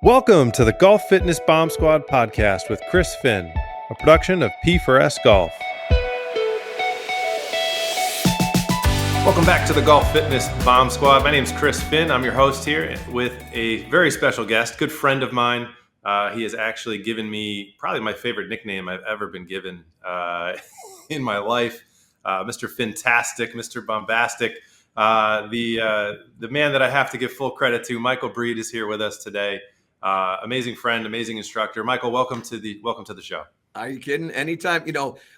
Welcome to the Golf Fitness Bomb Squad podcast with Chris Finn, a production of P4S Golf. Welcome back to the Golf Fitness Bomb Squad. My name is Chris Finn. I'm your host here with a very special guest, good friend of mine. He has actually given me probably my favorite nickname I've ever been given in my life, Mr. Fantastic, Mr. Bombastic. The man that I have to give full credit to, Michael Breed, is here with us today. Amazing friend, amazing instructor. Michael, welcome to the show. Are you kidding? Anytime,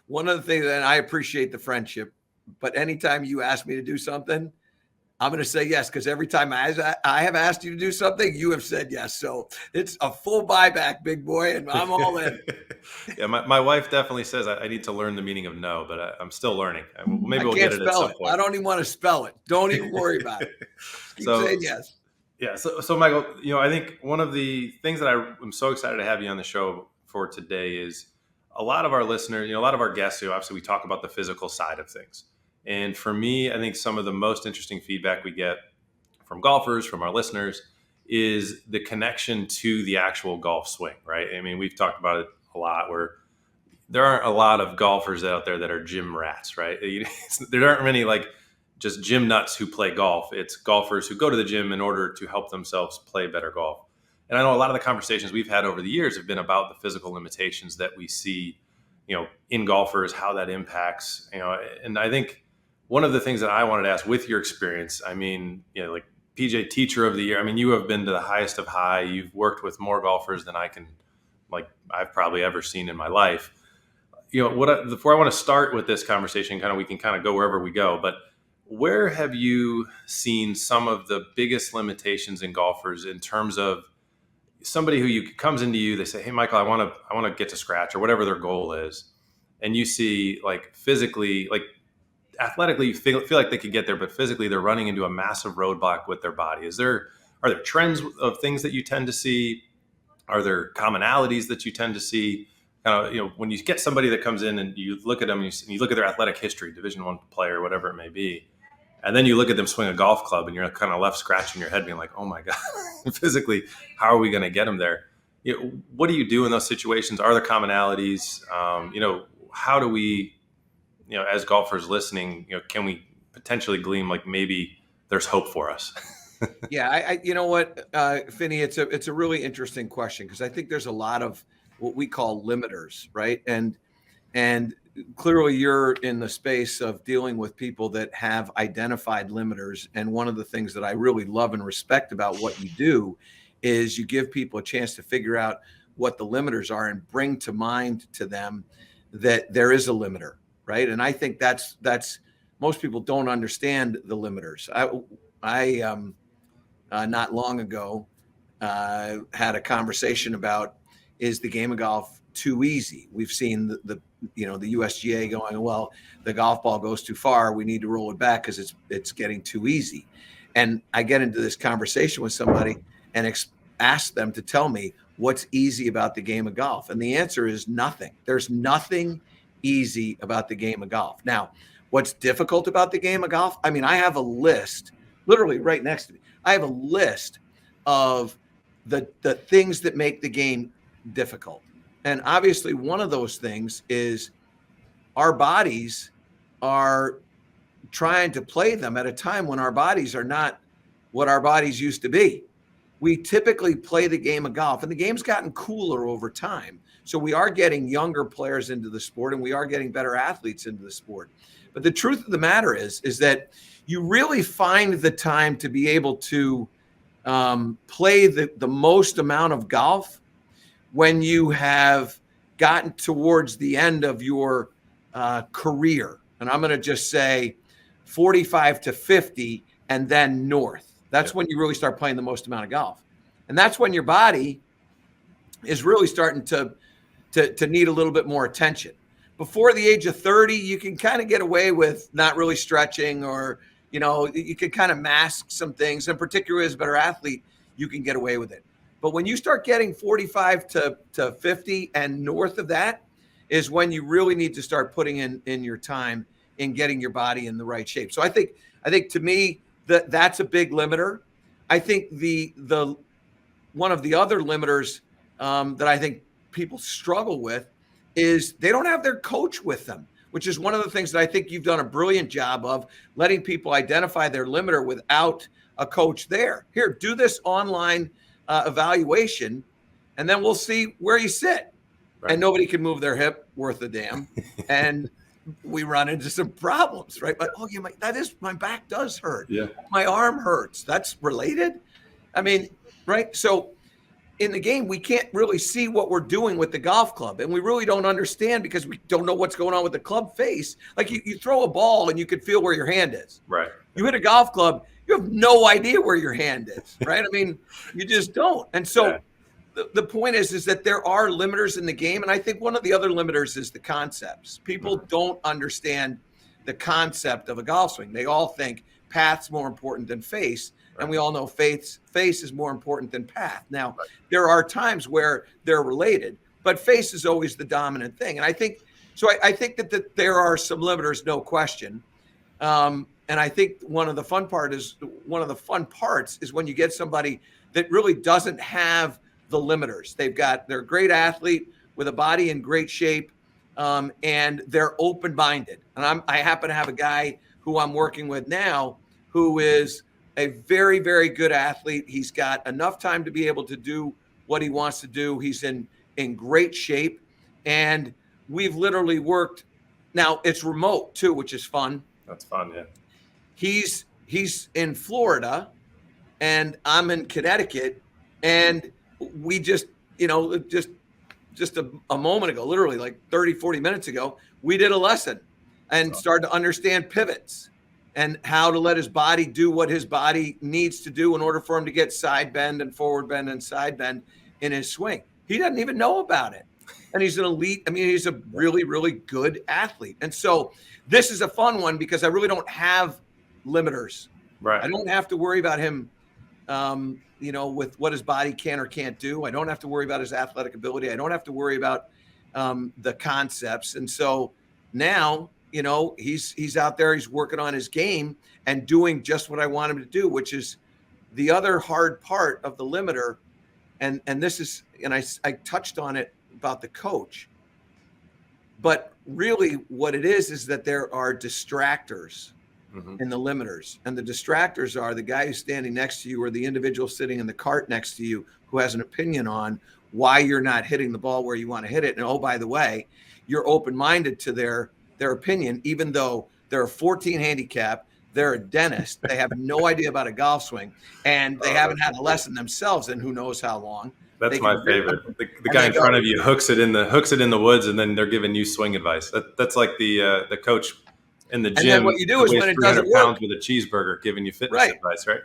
one of the things that I appreciate the friendship, but anytime you ask me to do something, I'm going to say yes, because every time I have asked you to do something, you have said yes. So it's a full buyback, big boy, and I'm all in. Yeah, my wife definitely says I need to learn the meaning of no, but I'm still learning. Maybe we'll get it at some point. I don't even want to spell it. Don't even worry about it. Keep saying yes. Yeah. So Michael, I think one of the things that I'm so excited to have you on the show for today is a lot of our listeners, a lot of our guests, obviously we talk about the physical side of things. And for me, I think some of the most interesting feedback we get from golfers, from our listeners, is the connection to the actual golf swing, right? I mean, we've talked about it a lot where there aren't a lot of golfers out there that are gym rats, right? There aren't many just gym nuts who play golf. It's golfers who go to the gym in order to help themselves play better golf. And I know a lot of the conversations we've had over the years have been about the physical limitations that we see, in golfers, how that impacts, and I think one of the things that I wanted to ask with your experience, I mean, PJ Teacher of the Year, I mean, you have been to the highest of high. You've worked with more golfers than I've probably ever seen in my life. Before I want to start with this conversation, we can go wherever we go, but where have you seen some of the biggest limitations in golfers in terms of somebody who comes into you, they say, "Hey, Michael, I want to get to scratch," or whatever their goal is, and you see physically, athletically, you feel like they could get there, but physically they're running into a massive roadblock with their body. Are there trends of things that you tend to see? Are there commonalities that you tend to see? When you get somebody that comes in and you look at them and you look at their athletic history, Division I player, whatever it may be, and then you look at them swing a golf club and you're kind of left scratching your head being like, oh my God, physically, how are we going to get them there? What do you do in those situations? Are there commonalities? How do we, as golfers listening, can we potentially glean maybe there's hope for us? Yeah, I you know what, Finney, it's a really interesting question because I think there's a lot of what we call limiters, right? And clearly you're in the space of dealing with people that have identified limiters. And one of the things that I really love and respect about what you do is you give people a chance to figure out what the limiters are and bring to mind to them that there is a limiter, right? And I think that's most people don't understand the limiters. I not long ago had a conversation about, is the game of golf too easy? We've seen the USGA going, well, the golf ball goes too far. We need to roll it back because it's getting too easy. And I get into this conversation with somebody and ask them to tell me what's easy about the game of golf. And the answer is nothing. There's nothing easy about the game of golf. Now, what's difficult about the game of golf? I mean, I have a list literally right next to me. I have a list of the things that make the game difficult. And obviously one of those things is our bodies are trying to play them at a time when our bodies are not what our bodies used to be. We typically play the game of golf, and the game's gotten cooler over time. So we are getting younger players into the sport, and we are getting better athletes into the sport. But the truth of the matter is that you really find the time to be able to play the most amount of golf when you have gotten towards the end of your career. And I'm going to just say 45 to 50 and then north. That's when you really start playing the most amount of golf. And that's when your body is really starting to need a little bit more attention. Before the age of 30, you can kind of get away with not really stretching, or, you can kind of mask some things. And particularly as a better athlete, you can get away with it. But when you start getting 45 to 50 and north of that is when you really need to start putting in your time in getting your body in the right shape. So I think to me that's a big limiter. I think the one of the other limiters that I think people struggle with is they don't have their coach with them, which is one of the things that I think you've done a brilliant job of, letting people identify their limiter without a coach there. Here, do this online evaluation, and then we'll see where you sit. Right. And nobody can move their hip worth a damn. And we run into some problems, right? But, oh, yeah, my back does hurt. Yeah. My arm hurts. That's related. I mean, right? So in the game, we can't really see what we're doing with the golf club. And we really don't understand because we don't know what's going on with the club face. Like you throw a ball and you can feel where your hand is. Right. You hit a golf club, you have no idea where your hand is, right? I mean, you just don't. And so the point is that there are limiters in the game. And I think one of the other limiters is the concepts. People don't understand the concept of a golf swing. They all think path's more important than face. And we all know face is more important than path. Now, there are times where they're related, but face is always the dominant thing. And I think that there are some limiters, no question. And I think one of the fun parts is when you get somebody that really doesn't have the limiters. They're a great athlete with a body in great shape, and they're open-minded. And I happen to have a guy who I'm working with now who is a very, very good athlete. He's got enough time to be able to do what he wants to do. He's in great shape. And we've literally worked. Now it's remote too, which is fun. That's fun. Yeah. He's in Florida and I'm in Connecticut. And we just a moment ago, literally like 30, 40 minutes ago, we did a lesson and started to understand pivots and how to let his body do what his body needs to do in order for him to get side bend and forward bend and side bend in his swing. He doesn't even know about it. And he's an elite. I mean, he's a really, really good athlete. And so this is a fun one because I really don't have limiters. Right. I don't have to worry about him, with what his body can or can't do. I don't have to worry about his athletic ability. I don't have to worry about the concepts. And so now, he's out there, he's working on his game and doing just what I want him to do, which is the other hard part of the limiter. And this is, and I touched on it about the coach, but really what it is that there are distractors in the limiters. And the distractors are the guy who's standing next to you or the individual sitting in the cart next to you who has an opinion on why you're not hitting the ball where you want to hit it. And oh, by the way, you're open-minded to their opinion, even though they're a 14 handicap, they're a dentist, they have no idea about a golf swing, and they haven't had a lesson themselves in who knows how long. That's my favorite. The guy in front of you hooks it in the woods, and then they're giving you swing advice. That's like the coach in the gym. And then what you do is when it doesn't work, with a cheeseburger, giving you fitness advice, right?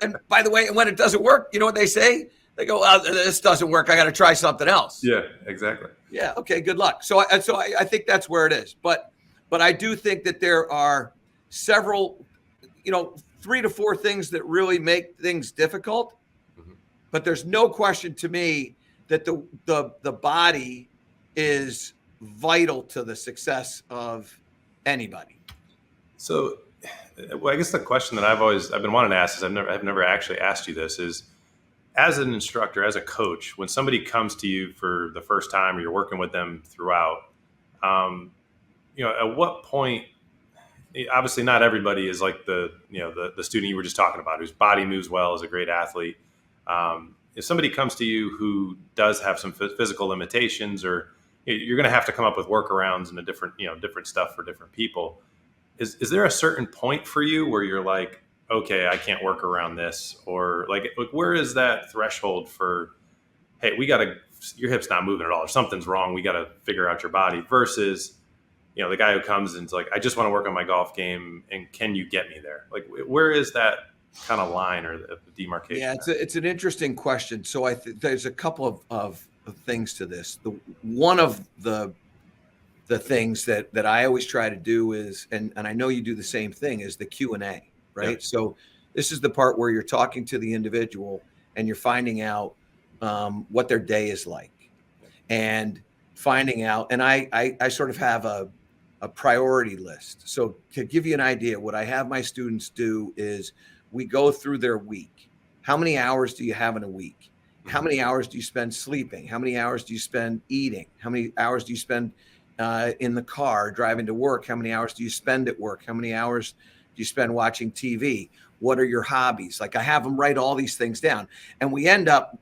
and by the way, when it doesn't work, you know what they say? They go, "This doesn't work. I got to try something else." Yeah, exactly. Yeah. Okay. Good luck. So I think that's where it is. But I do think that there are several, 3 to 4 things that really make things difficult. But there's no question to me that the body is vital to the success of anybody. So, I guess the question that I've been wanting to ask is I've never actually asked you this is, as an instructor, as a coach, when somebody comes to you for the first time or you're working with them throughout, at what point, obviously not everybody is like the student you were just talking about, whose body moves well, is a great athlete. If somebody comes to you who does have some physical limitations, or you're going to have to come up with workarounds and different stuff for different people. Is there a certain point for you where you're like, okay, I can't work around this, or like where is that threshold for, hey, your hip's not moving at all, or something's wrong, we got to figure out your body, versus, the guy who comes and is like, I just want to work on my golf game, and can you get me there? Like, where is that kind of line or the demarcation? Yeah, it's an interesting question. So there's a couple of things to this. One of the things that I always try to do is, and I know you do the same thing, is the Q&A. Right. Yep. So this is the part where you're talking to the individual and you're finding out what their day is like, and finding out. And I sort of have a priority list. So to give you an idea, what I have my students do is we go through their week. How many hours do you have in a week? How many hours do you spend sleeping? How many hours do you spend eating? How many hours do you spend in the car driving to work? How many hours do you spend at work? How many hours do you spend watching TV? What are your hobbies? Like, I have them write all these things down. And we end up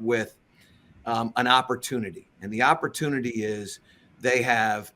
with an opportunity. And the opportunity is they have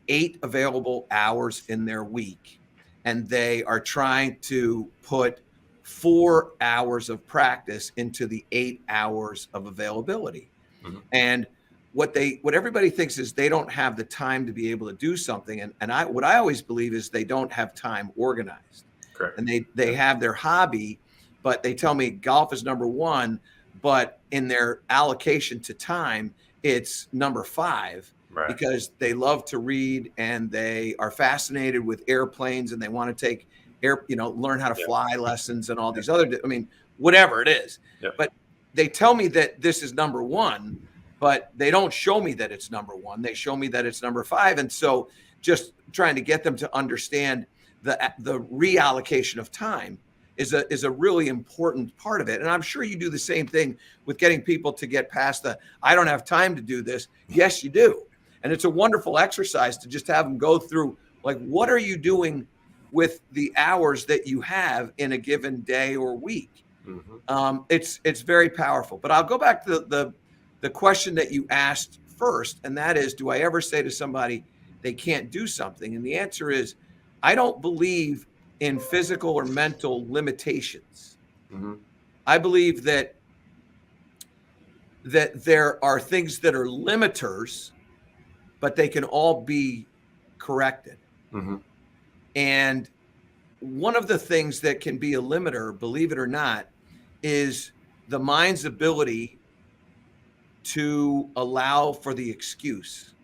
8 available hours in their week, and they are trying to put 4 hours of practice into the 8 hours of availability. Mm-hmm. And what everybody thinks is they don't have the time to be able to do something. And what I always believe is they don't have time organized. Correct. And they have their hobby, but they tell me golf is number 1, but in their allocation to time, it's number 5. Right. Because they love to read and they are fascinated with airplanes and they want to take learn how to fly lessons and all these other, whatever it is. Yep. But they tell me that this is number 1, but they don't show me that it's number 1. They show me that it's number 5. And so just trying to get them to understand the reallocation of time is a really important part of it. And I'm sure you do the same thing with getting people to get past I don't have time to do this. Yes, you do. And it's a wonderful exercise to just have them go through, like, what are you doing with the hours that you have in a given day or week? Mm-hmm. It's very powerful. But I'll go back to the question that you asked first, and that is, do I ever say to somebody they can't do something? And the answer is, I don't believe in physical or mental limitations. Mm-hmm. I believe that there are things that are limiters, but they can all be corrected. Mm-hmm. And one of the things that can be a limiter, believe it or not, is the mind's ability to allow for the excuse.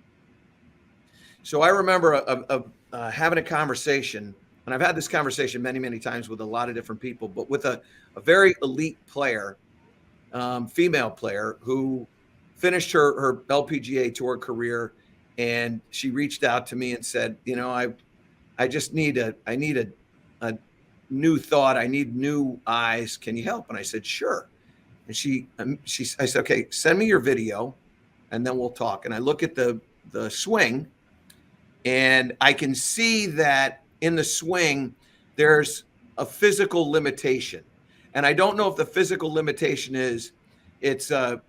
So I remember having a conversation, and I've had this conversation many, many times with a lot of different people, but with a very elite player, female player, who finished her LPGA Tour career. And she reached out to me and said, I just need a new thought. I need new eyes. Can you help? And I said, sure. And I said, okay, send me your video and then we'll talk. And I look at the swing, and I can see that in the swing, there's a physical limitation. And I don't know if the physical limitation is it's a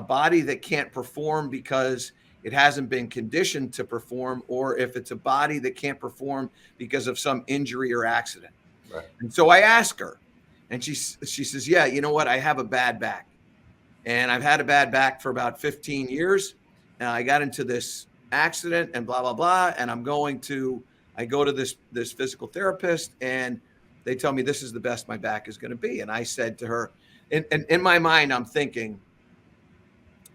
body that can't perform because it hasn't been conditioned to perform, or if it's a body that can't perform because of some injury or accident. Right. And so I ask her, and she says, yeah, you know what? I have a bad back, and I've had a bad back for about 15 years. And I got into this accident and blah, blah, blah. And I go to this physical therapist, and they tell me this is the best my back is going to be. And I said to her, and in my mind, I'm thinking,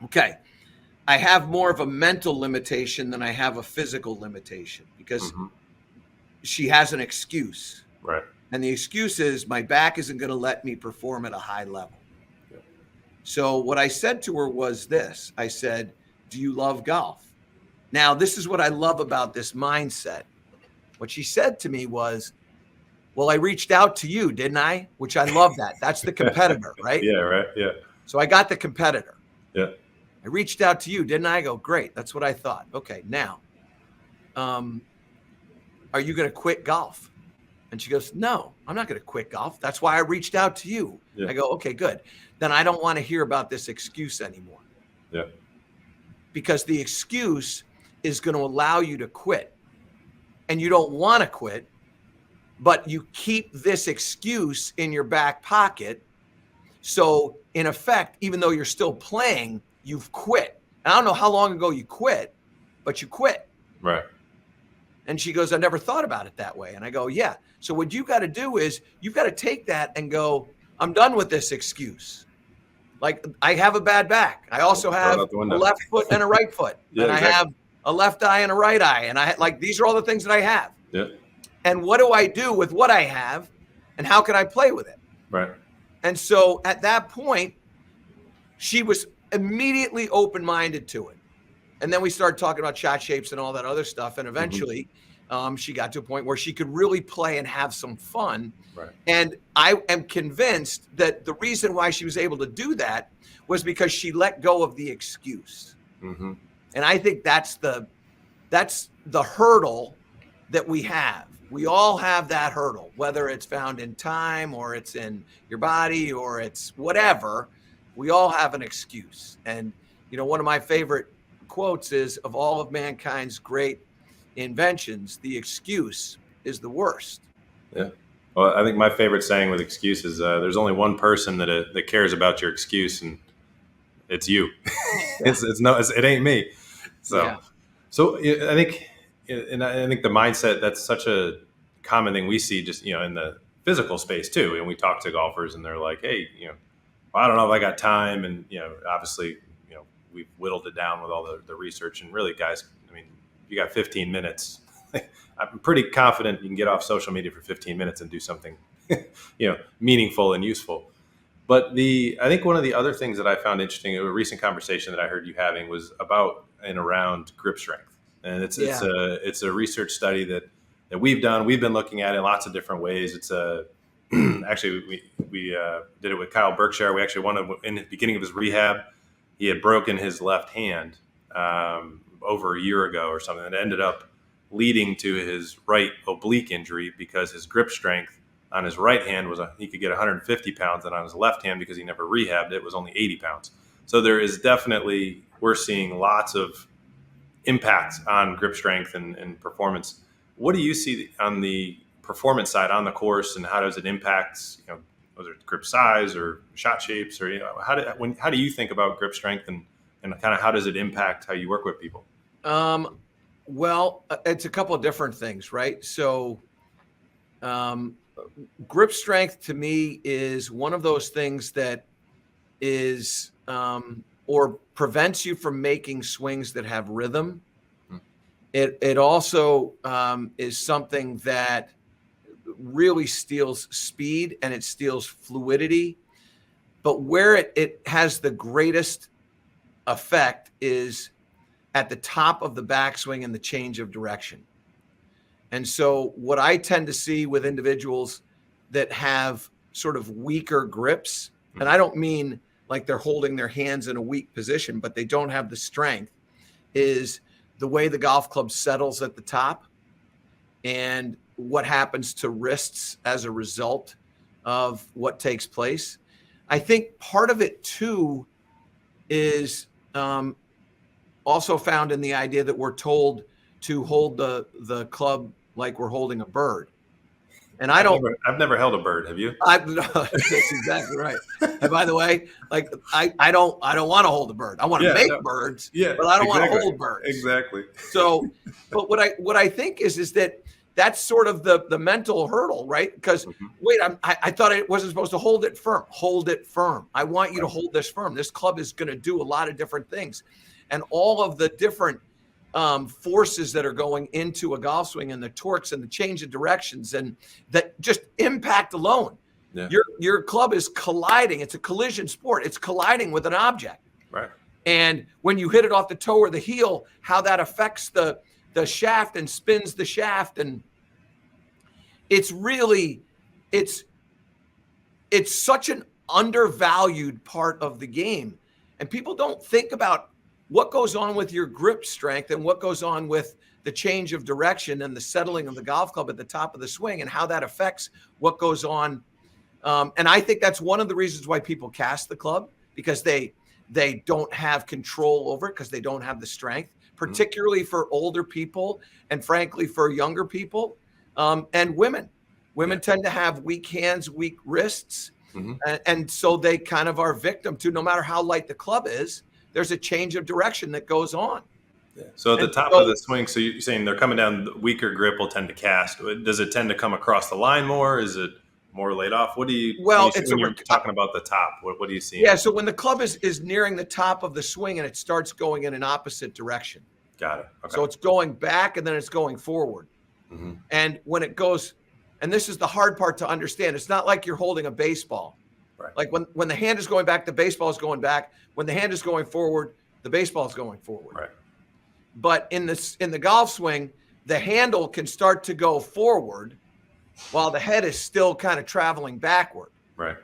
okay, I have more of a mental limitation than I have a physical limitation, because Mm-hmm. she has an excuse. Right. And the excuse is my back isn't going to let me perform at a high level. Yeah. So what I said to her was this. I said, do you love golf? Now, this is what I love about this mindset. What she said to me was, well, I reached out to you, didn't I? Which I love that. That's the competitor, right? Yeah, right. Yeah. So I got the competitor. Yeah. I reached out to you, didn't I? I go, great. That's what I thought. Okay, now, are you going to quit golf? And she goes, no, I'm not going to quit golf. That's why I reached out to you. Yeah. I go, okay, good. Then I don't want to hear about this excuse anymore. Yeah. Because the excuse is going to allow you to quit. And you don't want to quit, but you keep this excuse in your back pocket. So in effect, even though you're still playing, you've quit. And I don't know how long ago you quit, but you quit. Right. And she goes, I never thought about it that way. And I go, yeah. So what you got to do is you've got to take that and go, I'm done with this excuse. Like, I have a bad back. I also have a left foot and a right foot. Yeah, and exactly. I have a left eye and a right eye. And these are all the things that I have. Yeah. And what do I do with what I have? And how can I play with it? Right. And so at that point, she was immediately open-minded to it. And then we started talking about shot shapes and all that other stuff. And eventually she got to a point where she could really play and have some fun. Right. And I am convinced that the reason why she was able to do that was because she let go of the excuse. Mm-hmm. And I think that's the hurdle that we have. We all have that hurdle, whether it's found in time or it's in your body or it's whatever. We all have an excuse. And, one of my favorite quotes is, of all of mankind's great inventions, the excuse is the worst. Yeah. Well, I think my favorite saying with excuses, there's only one person that cares about your excuse, and it's you. It ain't me. So, Yeah. So I think, and I think the mindset, that's such a common thing we see just, in the physical space too. And we talk to golfers and they're like, hey, well, I don't know if I got time. And, obviously, we've whittled it down with all the research, and really, guys, I mean, you got 15 minutes. I'm pretty confident you can get off social media for 15 minutes and do something, meaningful and useful. But I think one of the other things that I found interesting, a recent conversation that I heard you having, was about and around grip strength. And it's a research study that we've done. We've been looking at it in lots of different ways. It's actually, we did it with Kyle Berkshire. We actually in the beginning of his rehab, he had broken his left hand over a year ago or something. And it ended up leading to his right oblique injury because his grip strength on his right hand he could get 150 pounds, and on his left hand, because he never rehabbed it, was only 80 pounds. So there is definitely, we're seeing lots of impacts on grip strength and performance. What do you see on the performance side on the course, and how does it impact, whether it's grip size or shot shapes, or how do you think about grip strength, and kind of how does it impact how you work with people? Well, it's a couple of different things, right? So, grip strength to me is one of those things that is or prevents you from making swings that have rhythm. It also is something that really steals speed and it steals fluidity. But where it has the greatest effect is at the top of the backswing and the change of direction. And so what I tend to see with individuals that have sort of weaker grips, and I don't mean like they're holding their hands in a weak position, but they don't have the strength, is the way the golf club settles at the top and what happens to wrists as a result of what takes place. I think part of it too is also found in the idea that we're told to hold the club like we're holding a bird. And I've never held a bird. Have you? That's exactly right. And by the way, like I don't want to hold a bird. I want to make birds, but I don't want to hold birds. Exactly. So, but what I think is that that's sort of the mental hurdle, right? Because wait, I thought I wasn't supposed to hold it firm. Hold it firm. I want you to hold this firm. This club is going to do a lot of different things, and all of the different forces that are going into a golf swing, and the torques and the change of directions, and that just impact alone. Yeah. Your club is colliding. It's a collision sport. It's colliding with an object. Right. And when you hit it off the toe or the heel, how that affects the shaft and spins the shaft. And it's really, it's such an undervalued part of the game. And people don't think about what goes on with your grip strength and what goes on with the change of direction and the settling of the golf club at the top of the swing, and how that affects what goes on. And I think that's one of the reasons why people cast the club, because they don't have control over it, because they don't have the strength, particularly for older people and frankly for younger people, and women. Women tend to have weak hands, weak wrists. And so they kind of are victim to, no matter how light the club is, there's a change of direction that goes on. Yeah. So at the top of the swing, so you're saying they're coming down, the weaker grip will tend to cast. Does it tend to come across the line more? Is it more laid off? What do you, when you're talking about the top, what do you see? Yeah, so when the club is nearing the top of the swing and it starts going in an opposite direction. Got it. Okay. So it's going back and then it's going forward. And when it goes, and this is the hard part to understand, it's not like you're holding a baseball. Right. Like when the hand is going back, the baseball is going back. When the hand is going forward, the baseball is going forward. Right. But in the golf swing, the handle can start to go forward while the head is still kind of traveling backward. Right.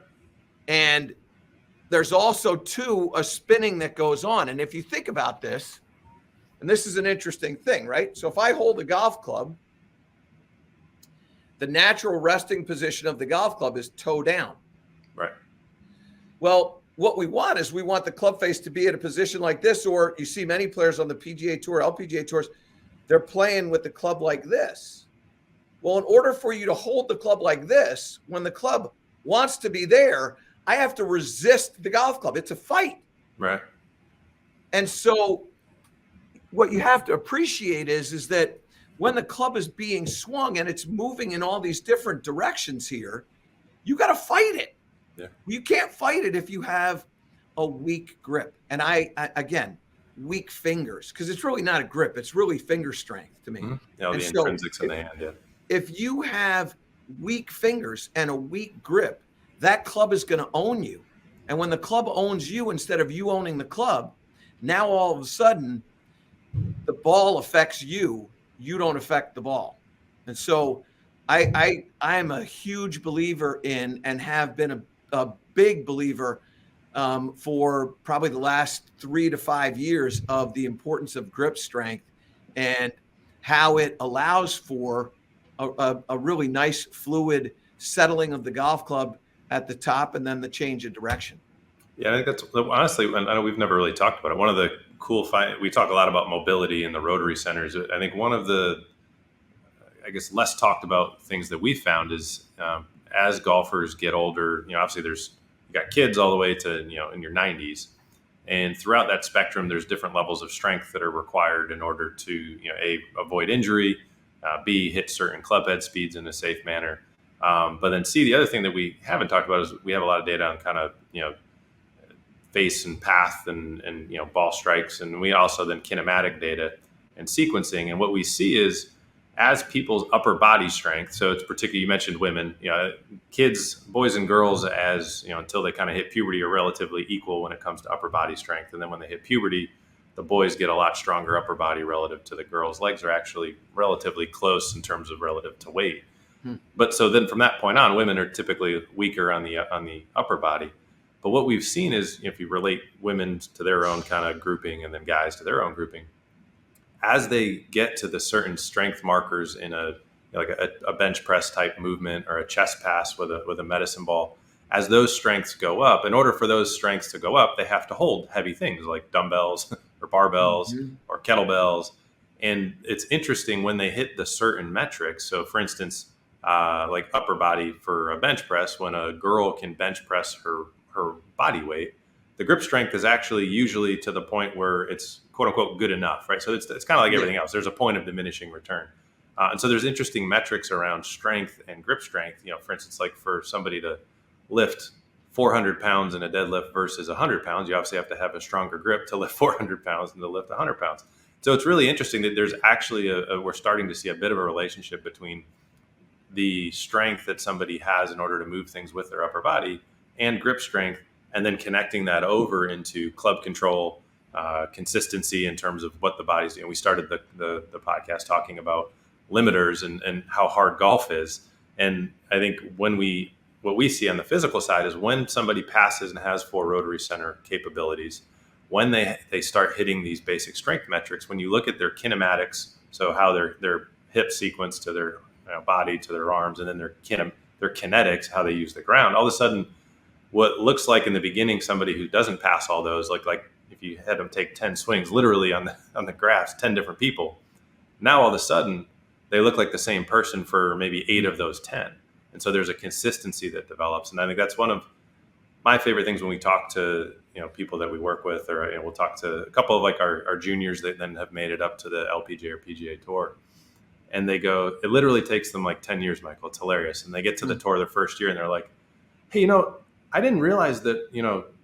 And there's also a spinning that goes on. And if you think about this, and this is an interesting thing, right? So if I hold a golf club, the natural resting position of the golf club is toe down. Right. Well, what we want is we want the club face to be at a position like this, or you see many players on the PGA Tour, LPGA Tours, they're playing with the club like this. Well, in order for you to hold the club like this, when the club wants to be there, I have to resist the golf club. It's a fight. Right. And so what you have to appreciate is that when the club is being swung and it's moving in all these different directions here, you got to fight it. Yeah. You can't fight it if you have a weak grip. And I again, weak fingers, because it's really not a grip. It's really finger strength to me. Mm-hmm. Yeah, the so intrinsics in the hand. Yeah. If you have weak fingers and a weak grip, that club is going to own you. And when the club owns you instead of you owning the club, now all of a sudden the ball affects you. You don't affect the ball. And so I am a huge believer in, and have been a big believer for probably the last 3 to 5 years, of the importance of grip strength and how it allows for a really nice fluid settling of the golf club at the top and then the change of direction. Yeah, I think that's honestly, and I know we've never really talked about it. One of the cool we talk a lot about mobility in the rotary centers. I think one of the, I guess, less talked about things that we found is as golfers get older, obviously you got kids all the way to, in your 90s. And throughout that spectrum, there's different levels of strength that are required in order to, A, avoid injury, B, hit certain club head speeds in a safe manner. But then C, the other thing that we haven't talked about is we have a lot of data on kind of, face and path and ball strikes. And we also then kinematic data and sequencing. And what we see is as people's upper body strength, so it's particularly, you mentioned women, kids, boys and girls, as until they kind of hit puberty, are relatively equal when it comes to upper body strength. And then when they hit puberty, the boys get a lot stronger upper body relative to the girls. Legs are actually relatively close in terms of relative to weight. But so then from that point on, women are typically weaker on the upper body. But what we've seen is, if you relate women to their own kind of grouping and then guys to their own grouping, as they get to the certain strength markers in a bench press type movement or a chest pass with a medicine ball, as those strengths go up, in order for those strengths to go up, they have to hold heavy things like dumbbells or barbells or kettlebells. And it's interesting when they hit the certain metrics. So for instance, like upper body for a bench press, when a girl can bench press her body weight, the grip strength is actually usually to the point where it's quote unquote good enough, right? So it's kind of like everything else. There's a point of diminishing return. And so there's interesting metrics around strength and grip strength. For instance, like for somebody to lift 400 pounds in a deadlift versus 100 pounds, you obviously have to have a stronger grip to lift 400 pounds than to lift 100 pounds. So it's really interesting that there's actually we're starting to see a bit of a relationship between the strength that somebody has in order to move things with their upper body and grip strength, and then connecting that over into club control, consistency in terms of what the body's doing. We started the podcast talking about limiters and how hard golf is. And I think what we see on the physical side is when somebody passes and has 4 rotary center capabilities, when they start hitting these basic strength metrics, when you look at their kinematics, so how their hip sequence to their body to their arms, and then their kinetics, how they use the ground, all of a sudden, what looks like in the beginning somebody who doesn't pass all those, like if you had them take 10 swings literally on the grass, 10 different people, now all of a sudden they look like the same person for maybe 8 of those 10. And so there's a consistency that develops. And I think that's one of my favorite things when we talk to people that we work with, or we'll talk to a couple of like our juniors that then have made it up to the LPGA or PGA Tour. And they go, it literally takes them like 10 years, Michael. It's hilarious. And they get to the tour their first year and they're like, hey, I didn't realize that,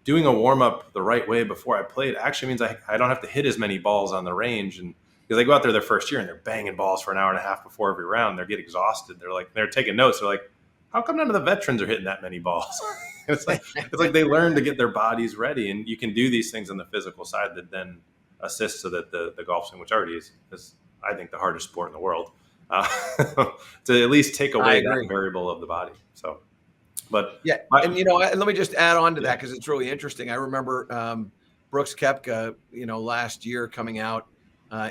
doing a warm up the right way before I played actually means I don't have to hit as many balls on the range. And because they go out there their first year and they're banging balls for an hour and a half before every round, they get exhausted. They're taking notes. They're like, how come none of the veterans are hitting that many balls? it's like they learn to get their bodies ready, and you can do these things on the physical side that then assist so that the golf swing, which already is I think, the hardest sport in the world, to at least take away that variable of the body. So, but yeah, and let me just add on to that, because it's really interesting. I remember Brooks Koepka, last year coming out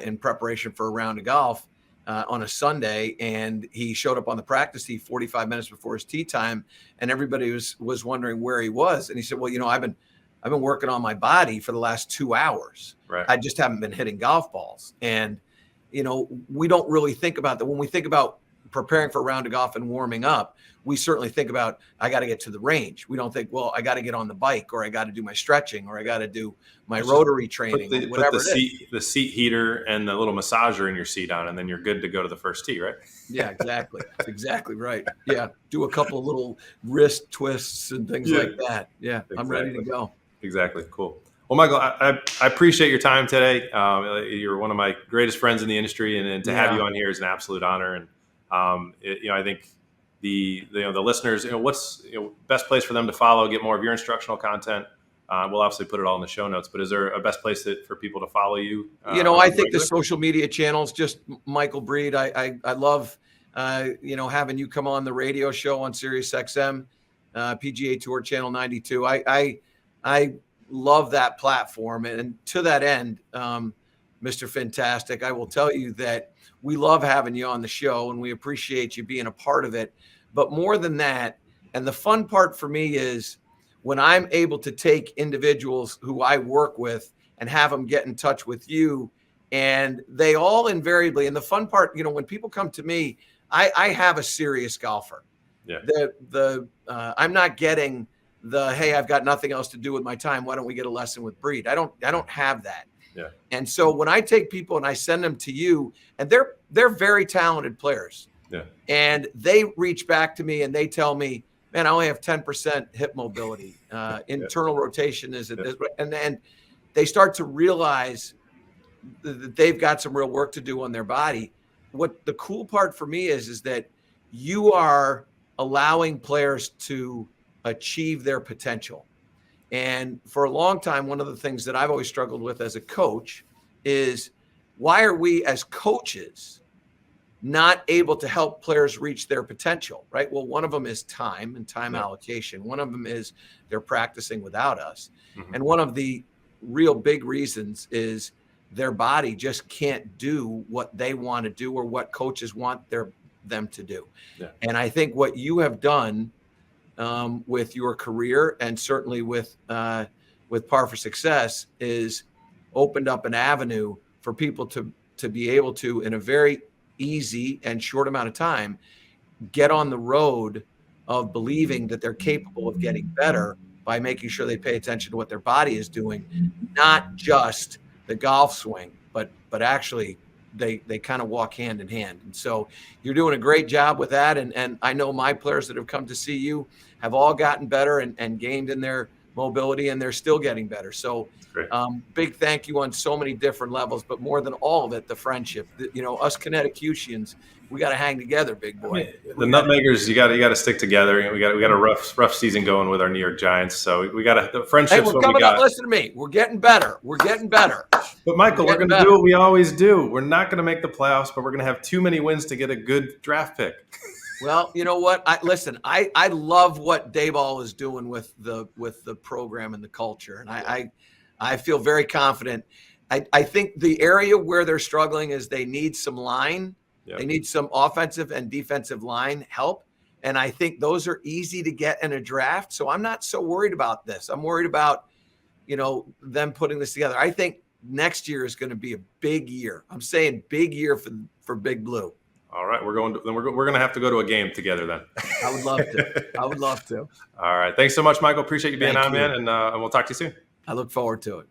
in preparation for a round of golf on a Sunday, and he showed up on the practice tee 45 minutes before his tee time, and everybody was wondering where he was, and he said, "Well, I've been working on my body for the last 2 hours. Right. I just haven't been hitting golf balls." And we don't really think about that when we think about preparing for a round of golf and warming up. We certainly think about, I got to get to the range. We don't think, well, I got to get on the bike, or I got to do my stretching, or I got to do my rotary training, whatever the seat heater and the little massager in your seat on, and then you're good to go to the first tee, right? Yeah, exactly. That's exactly right. Yeah. Do a couple of little wrist twists and things like that. Yeah. Exactly. I'm ready to go. Exactly. Cool. Well, Michael, I appreciate your time today. You're one of my greatest friends in the industry, and to have you on here is an absolute honor. And I think the listeners, what's best place for them to follow, get more of your instructional content? We'll obviously put it all in the show notes, but is there a best place for people to follow you? I think the social media channels, just Michael Breed. I love having you come on the radio show on Sirius XM, PGA Tour Channel 92. I love that platform, and to that end, Mr. Fantastic, I will tell you that we love having you on the show, and we appreciate you being a part of it. But more than that, and the fun part for me is when I'm able to take individuals who I work with and have them get in touch with you, and they all invariably, and the fun part, when people come to me, I have a serious golfer. Yeah. I'm not getting the, hey, I've got nothing else to do with my time, why don't we get a lesson with Breed? I don't have that. Yeah. And so when I take people and I send them to you, and they're very talented players. Yeah. And they reach back to me and they tell me, man, I only have 10% hip mobility. Internal rotation is at this, and then they start to realize that they've got some real work to do on their body. What the cool part for me is that you are allowing players to achieve their potential. And for a long time, one of the things that I've always struggled with as a coach is, why are we as coaches not able to help players reach their potential, right? Well, one of them is time and time allocation. One of them is they're practicing without us. Mm-hmm. And one of the real big reasons is their body just can't do what they want to do or what coaches want them to do. Yeah. And I think what you have done with your career, and certainly with Par for Success, is opened up an avenue for people to be able to, in a very easy and short amount of time, get on the road of believing that they're capable of getting better by making sure they pay attention to what their body is doing, not just the golf swing, but actually they kind of walk hand in hand. And so you're doing a great job with that. And I know my players that have come to see you have all gotten better and gained in their mobility, and they're still getting better. So big thank you on so many different levels, but more than all of it, the friendship. Us Connecticutians, we got to hang together, big boy. I mean, the Nutmeggers, you got to stick together. We got a rough season going with our New York Giants, so we got the friendships. Hey, we're coming up. Listen to me. We're getting better. But Michael, we're going to do what we always do. We're not going to make the playoffs, but we're going to have too many wins to get a good draft pick. Well, you know what? I love what Dayball is doing with the program and the culture, and I feel very confident. I think the area where they're struggling is they need some line. Yep. They need some offensive and defensive line help, and I think those are easy to get in a draft. So I'm not so worried about this. I'm worried about them putting this together. I think next year is going to be a big year. I'm saying big year for Big Blue. All right, we're going to have to go to a game together then. I would love to. All right, thanks so much, Michael. Appreciate you being on, man, and we'll talk to you soon. I look forward to it.